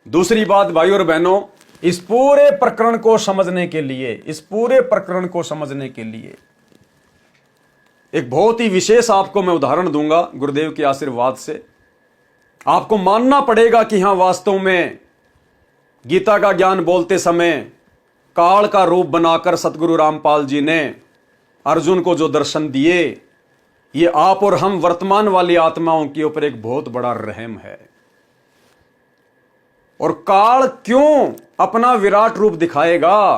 दूसरी बात भाई और बहनों, इस पूरे प्रकरण को समझने के लिए एक बहुत ही विशेष आपको मैं उदाहरण दूंगा गुरुदेव के आशीर्वाद से। आपको मानना पड़ेगा कि हां वास्तव में गीता का ज्ञान बोलते समय काल का रूप बनाकर सतगुरु रामपाल जी ने अर्जुन को जो दर्शन दिए, ये आप और हम वर्तमान वाली आत्माओं के ऊपर एक बहुत बड़ा रहम है। और काल क्यों अपना विराट रूप दिखाएगा,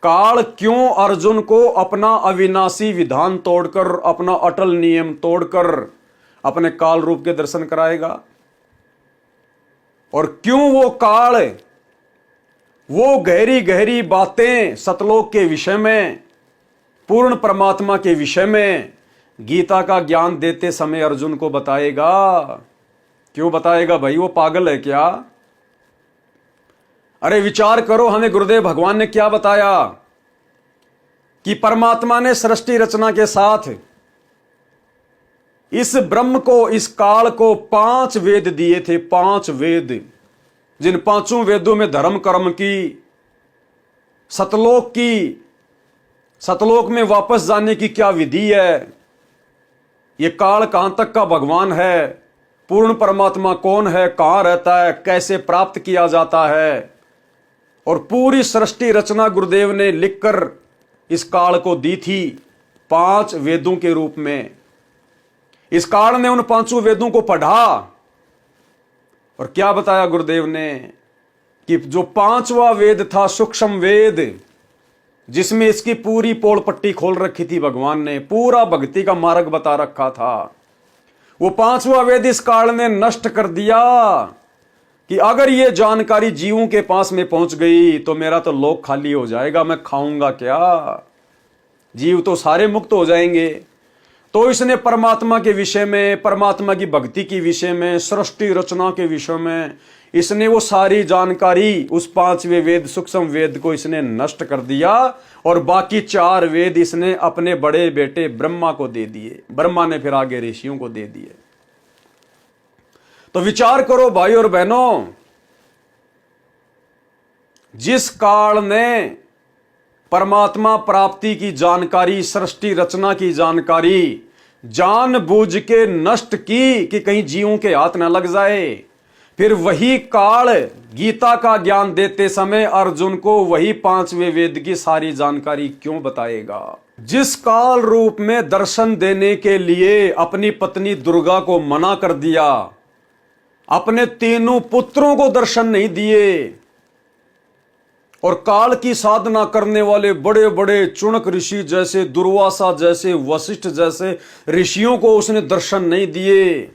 काल क्यों अर्जुन को अपना अविनाशी विधान तोड़कर, अपना अटल नियम तोड़कर अपने काल रूप के दर्शन कराएगा, और क्यों वो काल वो गहरी गहरी बातें सतलोक के विषय में, पूर्ण परमात्मा के विषय में गीता का ज्ञान देते समय अर्जुन को बताएगा। क्यों बताएगा भाई, वो पागल है क्या? अरे विचार करो, हमें गुरुदेव भगवान ने क्या बताया कि परमात्मा ने सृष्टि रचना के साथ इस ब्रह्म को, इस काल को 5 वेद दिए थे। 5 वेद, जिन 5 वेदों में धर्म कर्म की, सतलोक में वापस जाने की क्या विधि है, ये काल कहां तक का भगवान है, पूर्ण परमात्मा कौन है, कहां रहता है, कैसे प्राप्त किया जाता है, और पूरी सृष्टि रचना गुरुदेव ने लिखकर इस काल को दी थी 5 वेदों के रूप में। इस काल ने उन 5 वेदों को पढ़ा और क्या बताया गुरुदेव ने कि जो 5वां वेद था सूक्ष्म वेद, जिसमें इसकी पूरी पोल पट्टी खोल रखी थी भगवान ने, पूरा भक्ति का मार्ग बता रखा था, वो 5वां वेद इस काल ने नष्ट कर दिया कि अगर ये जानकारी जीवों के पास में पहुंच गई तो मेरा तो लोक खाली हो जाएगा, मैं खाऊंगा क्या, जीव तो सारे मुक्त हो जाएंगे। तो इसने परमात्मा के विषय में, परमात्मा की भक्ति के विषय में, सृष्टि रचना के विषय में इसने वो सारी जानकारी, उस 5वें वेद सूक्ष्म वेद को इसने नष्ट कर दिया, और बाकी 4 वेद इसने अपने बड़े बेटे ब्रह्मा को दे दिए। ब्रह्मा ने फिर आगे ऋषियों को दे दिए। तो विचार करो भाई और बहनों, जिस काल ने परमात्मा प्राप्ति की जानकारी, सृष्टि रचना की जानकारी जानबूझ के नष्ट की कि कहीं जीवों के हाथ न लग जाए, फिर वही काल गीता का ज्ञान देते समय अर्जुन को वही 5वें वेद की सारी जानकारी क्यों बताएगा? जिस काल रूप में दर्शन देने के लिए अपनी पत्नी दुर्गा को मना कर दिया, अपने 3 पुत्रों को दर्शन नहीं दिए, और काल की साधना करने वाले बड़े बड़े चुनक ऋषि जैसे, दुर्वासा जैसे, वशिष्ठ जैसे ऋषियों को उसने दर्शन नहीं दिए,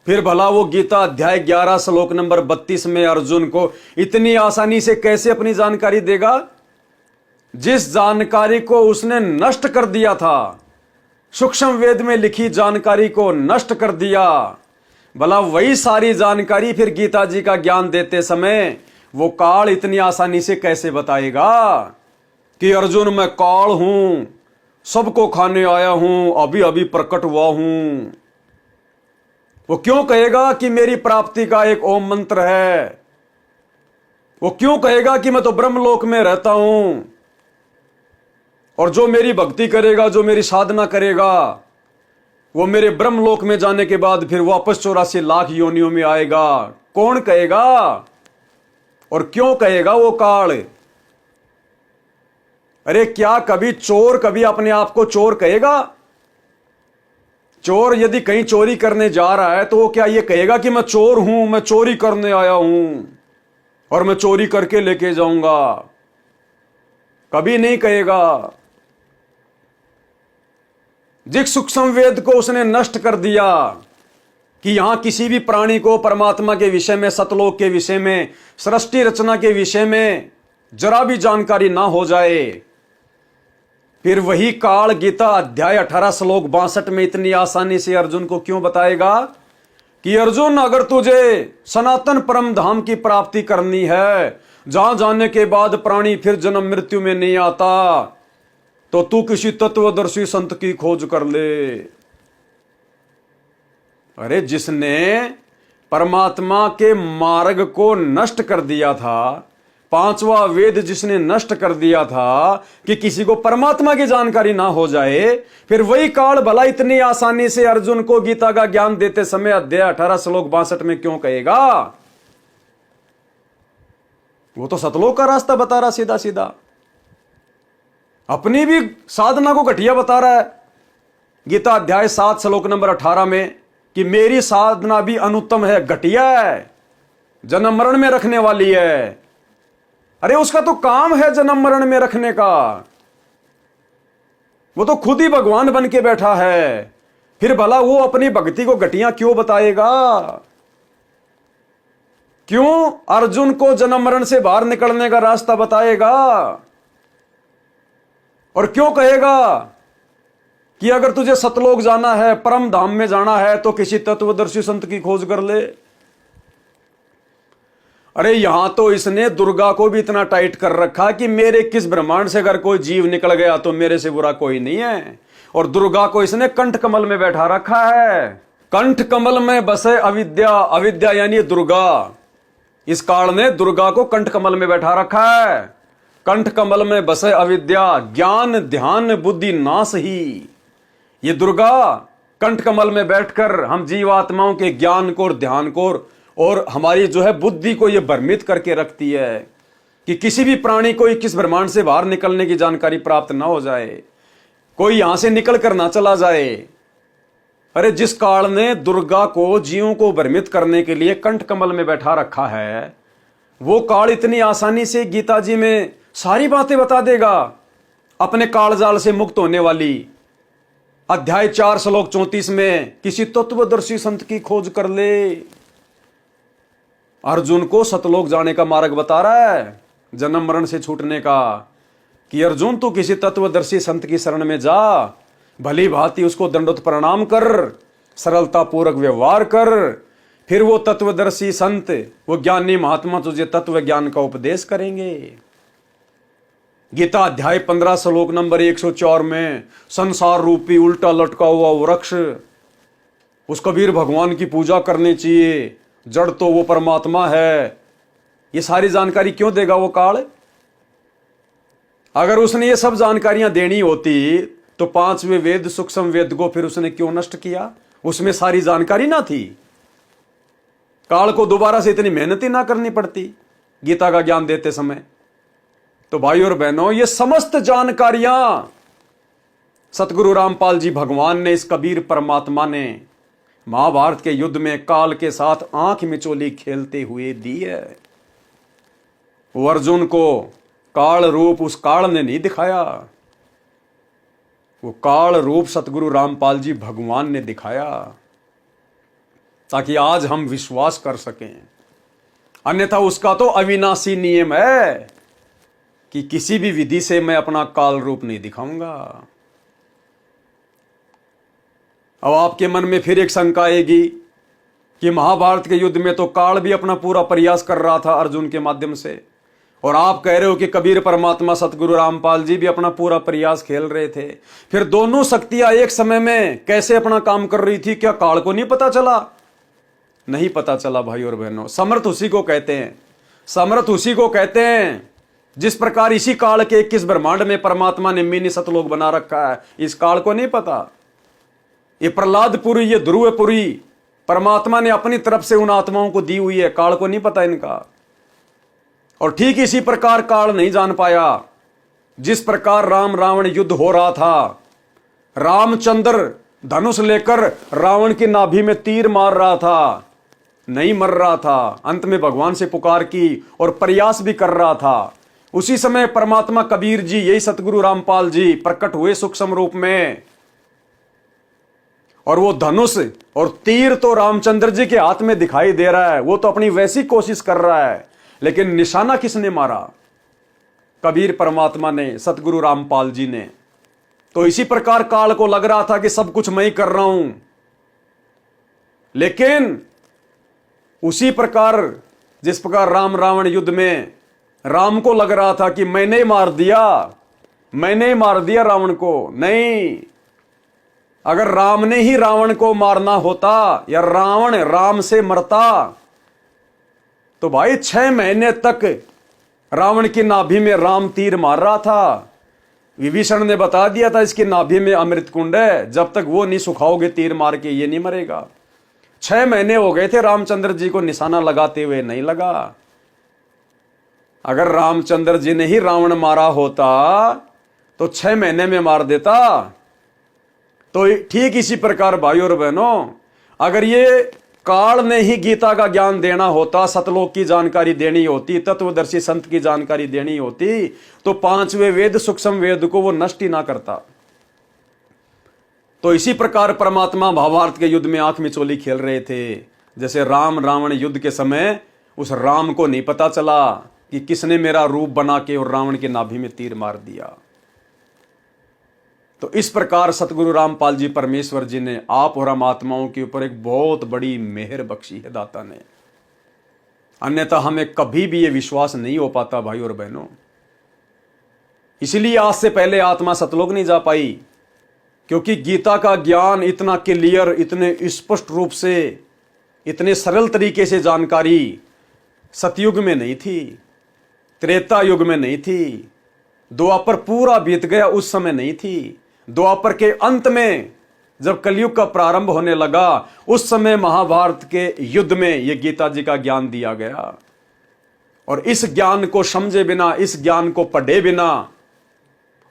फिर भला वो गीता अध्याय 11 श्लोक नंबर 32 में अर्जुन को इतनी आसानी से कैसे अपनी जानकारी देगा? जिस जानकारी को उसने नष्ट कर दिया था, सूक्ष्म वेद में लिखी जानकारी को नष्ट कर दिया, भला वही सारी जानकारी फिर गीता जी का ज्ञान देते समय वो काल इतनी आसानी से कैसे बताएगा कि अर्जुन मैं काल हूं, सबको खाने आया हूं, अभी अभी प्रकट हुआ हूं? वो क्यों कहेगा कि मेरी प्राप्ति का एक ओम मंत्र है? वो क्यों कहेगा कि मैं तो ब्रह्मलोक में रहता हूं, और जो मेरी भक्ति करेगा, जो मेरी साधना करेगा, वो मेरे ब्रह्मलोक में जाने के बाद फिर वापस 84 लाख योनियों में आएगा? कौन कहेगा और क्यों कहेगा वो काल? अरे क्या कभी चोर कभी अपने आप को चोर कहेगा? चोर यदि कहीं चोरी करने जा रहा है तो वो क्या ये कहेगा कि मैं चोर हूं, मैं चोरी करने आया हूं और मैं चोरी करके लेके जाऊंगा? कभी नहीं कहेगा। जिस सूक्ष्म वेद को उसने नष्ट कर दिया कि यहां किसी भी प्राणी को परमात्मा के विषय में, सतलोक के विषय में, सृष्टि रचना के विषय में जरा भी जानकारी ना हो जाए, फिर वही काल गीता अध्याय 18 श्लोक 62 में इतनी आसानी से अर्जुन को क्यों बताएगा कि अर्जुन अगर तुझे सनातन परम धाम की प्राप्ति करनी है, जहां जाने के बाद प्राणी फिर जन्म मृत्यु में नहीं आता, तो तू किसी तत्वदर्शी संत की खोज कर ले। अरे जिसने परमात्मा के मार्ग को नष्ट कर दिया था, पांचवा वेद जिसने नष्ट कर दिया था कि किसी को परमात्मा की जानकारी ना हो जाए, फिर वही काल भला इतनी आसानी से अर्जुन को गीता का ज्ञान देते समय अध्याय 18 श्लोक 62 में क्यों कहेगा? वो तो सतलोक का रास्ता बता रहा सीधा सीधा, अपनी भी साधना को घटिया बता रहा है। गीता अध्याय 7 श्लोक नंबर 18 में कि मेरी साधना भी अनुत्तम है, घटिया है, जन्म मरण में रखने वाली है। अरे उसका तो काम है जन्म मरण में रखने का, वो तो खुद ही भगवान बन के बैठा है, फिर भला वो अपनी भक्ति को घटिया क्यों बताएगा? क्यों अर्जुन को जन्म मरण से बाहर निकलने का रास्ता बताएगा? और क्यों कहेगा कि अगर तुझे सतलोक जाना है, परम धाम में जाना है, तो किसी तत्वदर्शी संत की खोज कर ले। अरे यहां तो इसने दुर्गा को भी इतना टाइट कर रखा कि मेरे किस ब्रह्मांड से अगर कोई जीव निकल गया तो मेरे से बुरा कोई नहीं है। और दुर्गा को इसने कंठ कमल में बैठा रखा है। कंठ कमल में बसे अविद्या, अविद्या यानी दुर्गा। इस काल ने दुर्गा को कंठ कमल में बैठा रखा है। कंठ कमल में बसे अविद्या, ज्ञान ध्यान बुद्धि नाश ही। ये दुर्गा कंठ कमल में बैठकर हम जीवात्माओं के ज्ञान को और ध्यान को और हमारी जो है बुद्धि को ये भ्रमित करके रखती है कि किसी भी प्राणी को 21 ब्रह्मांड से बाहर निकलने की जानकारी प्राप्त ना हो जाए, कोई यहां से निकल कर ना चला जाए। अरे जिस काल ने दुर्गा को जीवों को भ्रमित करने के लिए कंठ कमल में बैठा रखा है, वो काल इतनी आसानी से गीता जी में सारी बातें बता देगा अपने कालजाल से मुक्त होने वाली। अध्याय 4 श्लोक 34 में किसी तत्वदर्शी संत की खोज कर ले। अर्जुन को सतलोक जाने का मार्ग बता रहा है, जन्म मरण से छूटने का, कि अर्जुन तू किसी तत्वदर्शी संत की शरण में जा, भली भांति उसको दंडोत प्रणाम कर, सरलता पूर्वक व्यवहार कर, फिर वो तत्वदर्शी संत, वो ज्ञानी महात्मा तुझे तत्व ज्ञान का उपदेश करेंगे। गीता अध्याय 15 श्लोक नंबर 104 में संसार रूपी उल्टा लटका हुआ वृक्ष, उस कबीर भगवान की पूजा करनी चाहिए, जड़ तो वो परमात्मा है। ये सारी जानकारी क्यों देगा वो काल? अगर उसने ये सब जानकारियां देनी होती तो 5वें वेद सूक्ष्म वेद को फिर उसने क्यों नष्ट किया? उसमें सारी जानकारी ना थी, काल को दोबारा से इतनी मेहनत ही ना करनी पड़ती गीता का ज्ञान देते समय। तो भाई और बहनों, ये समस्त जानकारियां सतगुरु रामपाल जी भगवान ने, इस कबीर परमात्मा ने महाभारत के युद्ध में काल के साथ आंख मिचोली खेलते हुए दी है। वो अर्जुन को काल रूप उस काल ने नहीं दिखाया, वो काल रूप सतगुरु रामपाल जी भगवान ने दिखाया, ताकि आज हम विश्वास कर सकें। अन्यथा उसका तो अविनाशी नियम है कि किसी भी विधि से मैं अपना काल रूप नहीं दिखाऊंगा। अब आपके मन में फिर एक शंका आएगी कि महाभारत के युद्ध में तो काल भी अपना पूरा प्रयास कर रहा था अर्जुन के माध्यम से, और आप कह रहे हो कि कबीर परमात्मा सतगुरु रामपाल जी भी अपना पूरा प्रयास खेल रहे थे। फिर दोनों शक्तियां एक समय में कैसे अपना काम कर रही थी? क्या काल को नहीं पता चला? नहीं पता चला भाई और बहनों। समर्थ उसी को कहते हैं, समर्थ उसी को कहते हैं जिस प्रकार इसी काल के 21 ब्रह्मांड में परमात्मा ने मिनी सतलोक बना रखा है। इस काल को नहीं पता। ये प्रहलादपुरी, ये ध्रुवपुरी परमात्मा ने अपनी तरफ से उन आत्माओं को दी हुई है, काल को नहीं पता इनका। और ठीक इसी प्रकार काल नहीं जान पाया जिस प्रकार राम रावण युद्ध हो रहा था। रामचंद्र धनुष लेकर रावण की नाभि में तीर मार रहा था, नहीं मर रहा था, अंत में भगवान से पुकार की और प्रयास भी कर रहा था। उसी समय परमात्मा कबीर जी, यही सतगुरु रामपाल जी प्रकट हुए सूक्ष्म रूप में, और वो धनुष और तीर तो रामचंद्र जी के हाथ में दिखाई दे रहा है। वो तो अपनी वैसी कोशिश कर रहा है, लेकिन निशाना किसने मारा? कबीर परमात्मा ने, सतगुरु रामपाल जी ने। तो इसी प्रकार काल को लग रहा था कि सब कुछ मैं ही कर रहा हूं, लेकिन उसी प्रकार जिस प्रकार राम रावण युद्ध में राम को लग रहा था कि मैंने मार दिया, मैंने मार दिया रावण को, नहीं, अगर राम ने ही रावण को मारना होता या रावण राम से मरता तो भाई 6 महीने तक रावण की नाभि में राम तीर मार रहा था। विभीषण ने बता दिया था इसकी नाभि में अमृत कुंड है, जब तक वो नहीं सुखाओगे तीर मार के ये नहीं मरेगा। 6 महीने हो गए थे रामचंद्र जी को निशाना लगाते हुए, नहीं लगा। अगर रामचंद्र जी ने ही रावण मारा होता तो 6 महीने में मार देता। तो ठीक इसी प्रकार भाइयों और बहनों, अगर ये काल ने ही गीता का ज्ञान देना होता, सतलोक की जानकारी देनी होती, तत्वदर्शी संत की जानकारी देनी होती, तो 5वें वेद सूक्ष्म वेद को वो नष्ट ही ना करता। तो इसी प्रकार परमात्मा महाभारत के युद्ध में आंख मिचोली खेल रहे थे। जैसे राम रावण युद्ध के समय उस राम को नहीं पता चला कि किसने मेरा रूप बना के और रावण के नाभि में तीर मार दिया। तो इस प्रकार सतगुरु रामपाल जी परमेश्वर जी ने आप और हम आत्माओं के ऊपर एक बहुत बड़ी मेहर बख्शी है दाता ने, अन्यथा हमें कभी भी ये विश्वास नहीं हो पाता भाई और बहनों। इसलिए आज से पहले आत्मा सतलोक नहीं जा पाई, क्योंकि गीता का ज्ञान इतना क्लियर, इतने स्पष्ट रूप से, इतने सरल तरीके से जानकारी सतयुग में नहीं थी, त्रेता युग में नहीं थी, द्वापर पूरा बीत गया उस समय नहीं थी, द्वापर के अंत में जब कलयुग का प्रारंभ होने लगा उस समय महाभारत के युद्ध में यह गीता जी का ज्ञान दिया गया। और इस ज्ञान को समझे बिना, इस ज्ञान को पढ़े बिना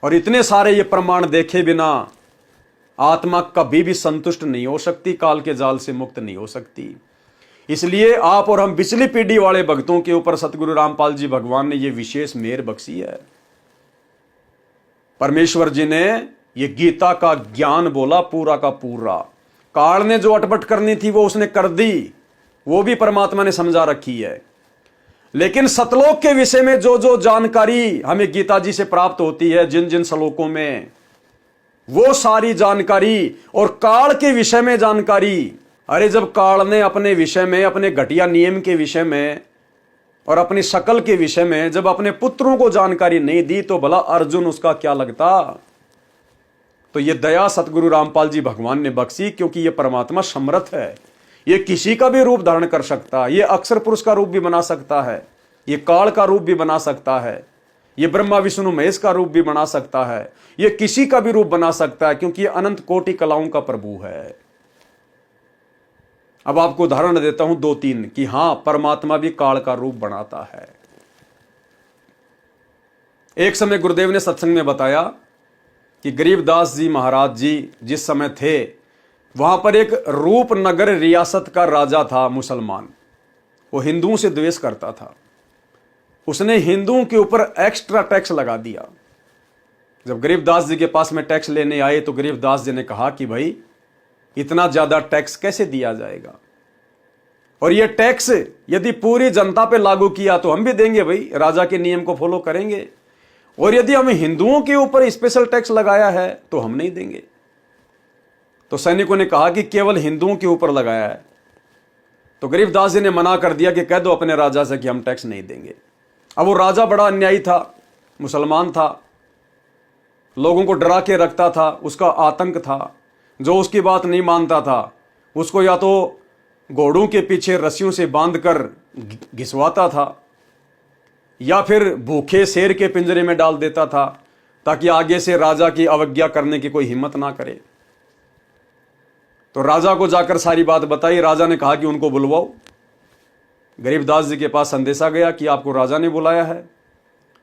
और इतने सारे ये प्रमाण देखे बिना आत्मा कभी भी संतुष्ट नहीं हो सकती, काल के जाल से मुक्त नहीं हो सकती। इसलिए आप और हम पिछली पीढ़ी वाले भक्तों के ऊपर सतगुरु रामपाल जी भगवान ने यह विशेष मेहर बख्शी है। परमेश्वर जी ने ये गीता का ज्ञान बोला पूरा का पूरा। काल ने जो अटपट करनी थी वो उसने कर दी, वो भी परमात्मा ने समझा रखी है। लेकिन सतलोक के विषय में जो जो जानकारी हमें गीता जी से प्राप्त होती है, जिन जिन श्लोकों में, वो सारी जानकारी और काल के विषय में जानकारी, अरे जब काल ने अपने विषय में, अपने घटिया नियम के विषय में और अपनी शकल के विषय में जब अपने पुत्रों को जानकारी नहीं दी तो भला अर्जुन उसका क्या लगता। तो ये दया सतगुरु रामपाल जी भगवान ने बख्शी, क्योंकि ये परमात्मा समर्थ है, ये किसी का भी रूप धारण कर सकता है, ये अक्षर पुरुष का रूप भी बना सकता है, ये काल का रूप भी बना सकता है, ये ब्रह्मा विष्णु महेश का रूप भी बना सकता है, ये किसी का भी रूप बना सकता है, क्योंकि ये अनंत कोटि कलाओं का प्रभु है। अब आपको उदाहरण देता हूं 2-3 कि हां परमात्मा भी काल का रूप बनाता है। एक समय गुरुदेव ने सत्संग में बताया कि गरीबदास जी महाराज जी जिस समय थे वहां पर एक रूपनगर रियासत का राजा था मुसलमान, वो हिंदुओं से द्वेष करता था। उसने हिंदुओं के ऊपर एक्स्ट्रा टैक्स लगा दिया। जब गरीबदास जी के पास में टैक्स लेने आए तो गरीबदास जी ने कहा कि भाई इतना ज्यादा टैक्स कैसे दिया जाएगा, और ये टैक्स यदि पूरी जनता पे लागू किया तो हम भी देंगे भाई, राजा के नियम को फॉलो करेंगे, और यदि हमें हिंदुओं के ऊपर स्पेशल टैक्स लगाया है तो हम नहीं देंगे। तो सैनिकों ने कहा कि केवल हिंदुओं के ऊपर लगाया है। तो गरीबदास जी ने मना कर दिया कि कह दो अपने राजा से कि हम टैक्स नहीं देंगे। अब वो राजा बड़ा अन्यायी था, मुसलमान था, लोगों को डरा के रखता था, उसका आतंक था। जो उसकी बात नहीं मानता था उसको या तो घोड़ों के पीछे रस्सियों से बांधकर घिसवाता था या फिर भूखे शेर के पिंजरे में डाल देता था, ताकि आगे से राजा की अवज्ञा करने की कोई हिम्मत ना करे। तो राजा को जाकर सारी बात बताई। राजा ने कहा कि उनको बुलवाओ। गरीबदास जी के पास संदेशा गया कि आपको राजा ने बुलाया है।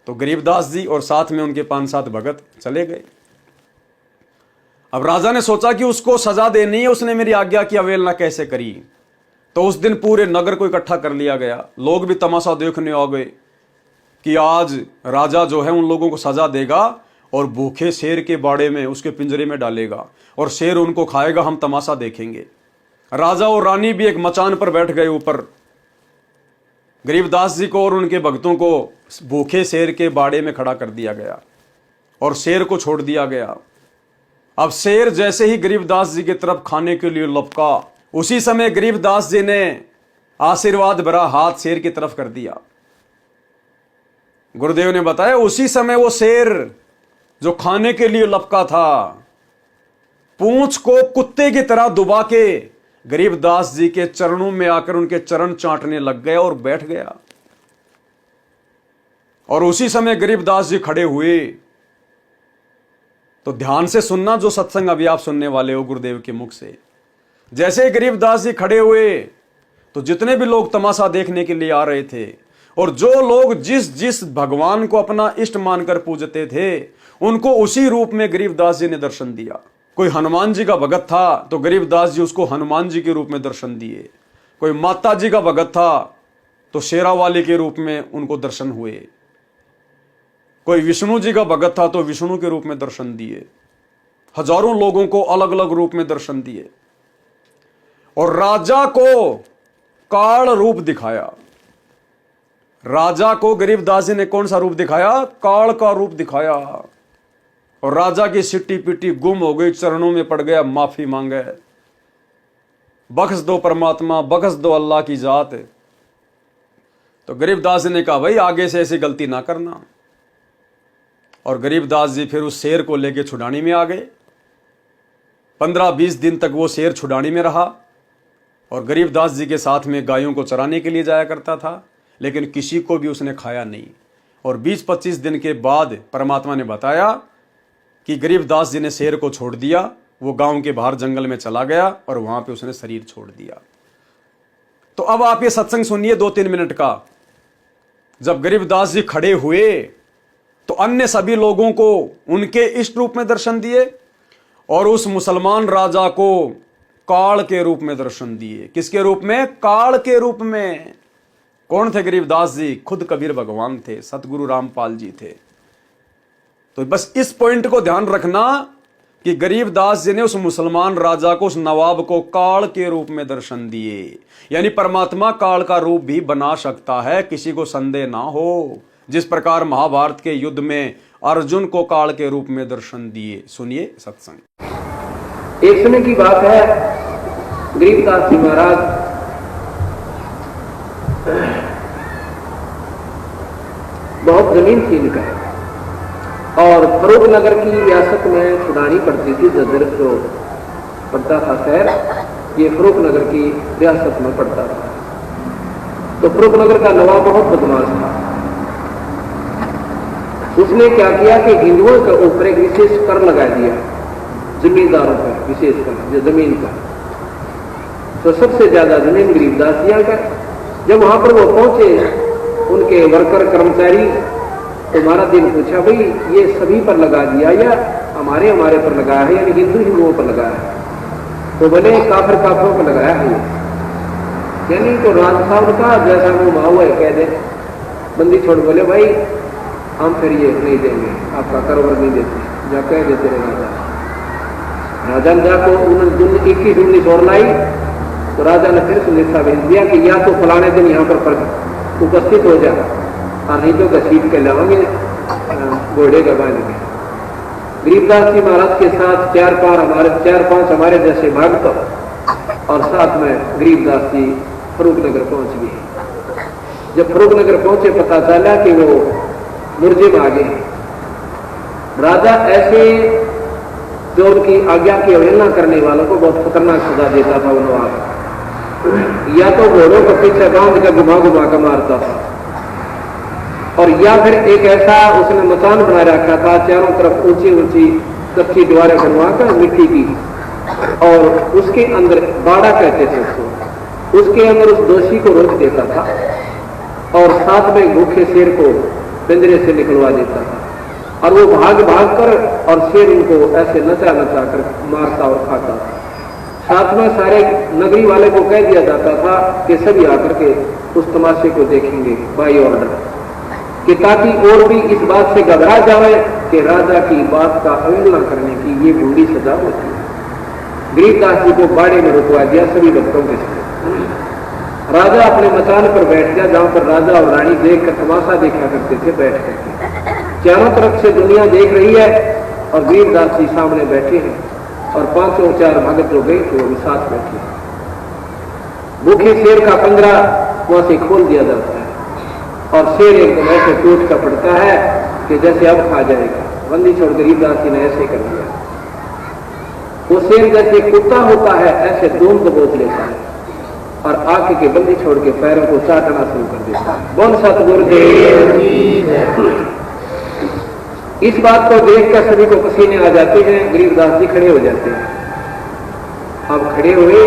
तो गरीबदास जी और साथ में उनके 5-7 भगत चले गए। अब राजा ने सोचा कि उसको सजा देनी है, उसने मेरी आज्ञा की अवहेलना कैसे करी। तो उस दिन पूरे नगर को इकट्ठा कर लिया गया। लोग भी तमाशा देखने आ गए कि आज राजा जो है उन लोगों को सजा देगा और भूखे शेर के बाड़े में, उसके पिंजरे में डालेगा और शेर उनको खाएगा, हम तमाशा देखेंगे। राजा और रानी भी एक मचान पर बैठ गए ऊपर। गरीबदास जी को और उनके भक्तों को भूखे शेर के बाड़े में खड़ा कर दिया गया और शेर को छोड़ दिया गया। अब शेर जैसे ही गरीबदास जी की तरफ खाने के लिए लपका, उसी समय गरीबदास जी ने आशीर्वाद भरा हाथ शेर की तरफ कर दिया। गुरुदेव ने बताया उसी समय वो शेर जो खाने के लिए लपका था, पूंछ को कुत्ते की तरह दुबा के गरीबदास जी के चरणों में आकर उनके चरण चाटने लग गया और बैठ गया। और उसी समय गरीबदास जी खड़े हुए। तो ध्यान से सुनना जो सत्संग अभी आप सुनने वाले हो गुरुदेव के मुख से। जैसे ही गरीबदास जी खड़े हुए तो जितने भी लोग तमाशा देखने के लिए आ रहे थे और जो लोग जिस जिस भगवान को अपना इष्ट मानकर पूजते थे उनको उसी रूप में गरीबदास जी ने दर्शन दिया। कोई हनुमान जी का भगत था तो गरीबदास जी उसको हनुमान जी के रूप में दर्शन दिए। कोई माता जी का भगत था तो शेरावाली के रूप में उनको दर्शन हुए। कोई विष्णु जी का भगत था तो विष्णु के रूप में दर्शन दिए। हजारों लोगों को अलग अलग रूप में दर्शन दिए और राजा को काल रूप दिखाया। राजा को गरीबदास जी ने कौन सा रूप दिखाया? काल का रूप दिखाया। और राजा की सिट्टी पिट्टी गुम हो गई, चरणों में पड़ गया, माफी मांगे, बख्श दो परमात्मा, बख्श दो अल्लाह की जात। तो गरीबदास जी ने कहा भाई आगे से ऐसी गलती ना करना। और गरीबदास जी फिर उस शेर को लेके छुड़ानी में आ गए। 15-20 दिन तक वो शेर छुड़ानी में रहा और गरीबदास जी के साथ में गायों को चराने के लिए जाया करता था, लेकिन किसी को भी उसने खाया नहीं। और 20-25 दिन के बाद परमात्मा ने बताया कि गरीबदास जी ने शेर को छोड़ दिया। वो गांव के बाहर जंगल में चला गया और वहां पे उसने शरीर छोड़ दिया। तो अब आप ये सत्संग सुनिए 2-3 मिनट का। जब गरीबदास जी खड़े हुए तो अन्य सभी लोगों को उनके इष्ट रूप में दर्शन दिए और उस मुसलमान राजा को काल के रूप में दर्शन दिए। किसके रूप में? काल के रूप में। कौन थे गरीबदास जी? खुद कबीर भगवान थे, सतगुरु रामपाल जी थे। तो बस इस पॉइंट को ध्यान रखना कि गरीबदास जी ने उस मुसलमान राजा को, उस नवाब को काल के रूप में दर्शन दिए। यानी परमात्मा काल का रूप भी बना सकता है, किसी को संदेह ना हो। जिस प्रकार महाभारत के युद्ध में अर्जुन को काल के रूप में दर्शन दिए। सुनिए सत्संग। एक समय की बात है, गरीबदास जी महाराज बहुत जमीन थी इनका और फरूख नगर की रियासत में छुड़ानी पड़ती थी। जजर जो पड़ता था शहर, ये फरूख नगर की रियासत में पड़ता था। तो फरूख नगर का नवाब बहुत बदमाश था। उसने क्या किया कि हिंदुओं के ऊपर एक विशेष कर लगा दिया, जमींदारों पर विशेषकर जो जमीन का। तो सबसे ज्यादा जमीन गरीबदास जी का। जब वहां पर वो पहुंचे उनके वर्कर कर्मचारी, तो महाराज जी ने पूछा भाई ये सभी पर लगा दिया या हमारे पर लगाया है, यानी हिंदुओं पर लगाया है? तो बोले काफिरों पर लगाया है। यानी तो राज साहब का जैसा वो माँ हुआ है कह दे, बंदी छोड़। बोले भाई हम फिर ये नहीं देंगे, आपका कारोबार नहीं देते। जा कह देते रहे राजा ने जाको उन्होंने 21 और लाई। तो राजा ने फिर संदेशा भेज दिया कि या तो फलाने दिन यहाँ पर उपस्थित हो जा, और नहीं तो घसीट के लाओगे घोड़े गवाएंगे। गरीबदास जी महाराज के साथ 4-5 हमारे जैसे भक्त और साथ में गरीबदास जी फरूख नगर पहुंच गए। जब फरूख नगर पहुंचे पता चला कि वो मुर्जिम आ गए। राजा ऐसे जो उनकी आज्ञा की अवहेलना करने वालों को बहुत खतरनाक सजा देता था। वो नवाब या तो घोड़ों को पीछे बांध कर घुमा कर मारता था, और या फिर एक ऐसा उसने मकान बना रखा था चारों तरफ ऊंची ऊंची कच्ची दीवारें बनवाकर मिट्टी की, और उसके अंदर बाड़ा कहते थे उसको, उसके अंदर उस दोषी को रोक देता था और साथ में भूखे शेर को पिंजरे से निकलवा देता था। और वो भाग कर और शेर उनको ऐसे नचा कर मारता और खाता था। साथ में सारे नगरी वाले को कह दिया जाता था कि सभी आकर के उस तमाशे को देखेंगे बाई ऑर्डर, कि ताकि और भी इस बात से घबरा जाए कि राजा की बात का अवहेलना करने की ये बूढ़ी सजा होती है। गरीबदास जी को बाड़े में रुकवा दिया सभी भक्तों के साथ। राजा अपने मकान पर बैठ गया जहां पर राजा और रानी देख कर तमाशा देखा करते थे बैठ करके। चारों तरफ से दुनिया देख रही है और गरीबदास जी सामने बैठे हैं और 5-4 भगत जो गए थे वो भी साथ बैठे। भूखे शेर का पंजरा वहां से खोल दिया जाता है और शेर एकदम ऐसे टूट का पड़ता है कि जैसे अब खा जाएगा। बंदी छोड़ गरीबदास जी ने ऐसे कर दिया। वो शेर जैसे कुत्ता होता है ऐसे दोनों को बोझ लेता है और आंखें की बंदी छोड़ के पैरों को चाटना शुरू कर देता है। बोल सतगुरुदेव। इस बात को देखकर सभी को पसीने आ जाते हैं। गरीबदास जी खड़े हो जाते हैं। अब खड़े हुए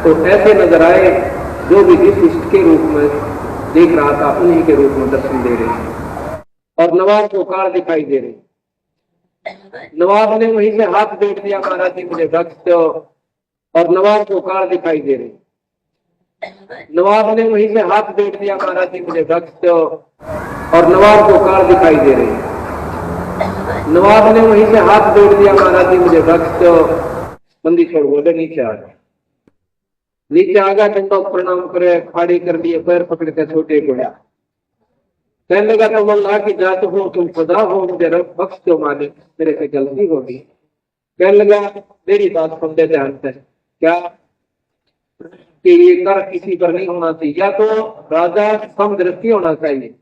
तो ऐसे नजर आए जो भी जिस इष्ट के रूप में देख रहा था उन्हीं के रूप में दर्शन दे रहे हैं और नवाब को कार दिखाई दे रहे। नवाब ने वहीं से हाथ जोड़ दिया, महाराज जी मुझे बख्श दो, और नवाब को कार दिखाई दे रही। नवाब ने वहीं से हाथ जोड़ दिया, महाराज जी मुझे बख्श दो, और नवाब को कार दिखाई दे रही। नवाब ने वहीं से हाथ जोड़ दिया, महाराज जी मुझे बख्श दो। बंदी छोड़ बोले नीचे आ गया। नीचे आ गया, दंडों प्रणाम करे, खाड़ी कर लिए, पैर पकड़ के छोटे को कहने लगा तो अल्लाह की जात हो, तुम खुदा हो, मुझे रब बख्श दो मालिक, मेरे से गलती होगी। कहने लगा मेरी बात सुनते ध्यान से, क्या कि ये कर किसी पर नहीं होना चाहिए, या तो राजा समदृष्टि होना चाहिए,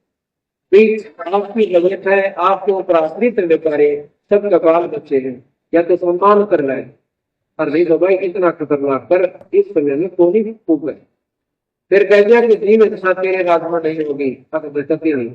बीच आपकी लगत है, आपके ऊपर आश्रित व्यापारी सब कपाल बच्चे हैं, या तो सम्मान कर रहे हैं। और नहीं तो भाई इतना खतरनाक कर इस समय में कोई भी फूक है। फिर कह दिया कि जी में तेरे राज में नहीं होगी, अब बेचती नहीं।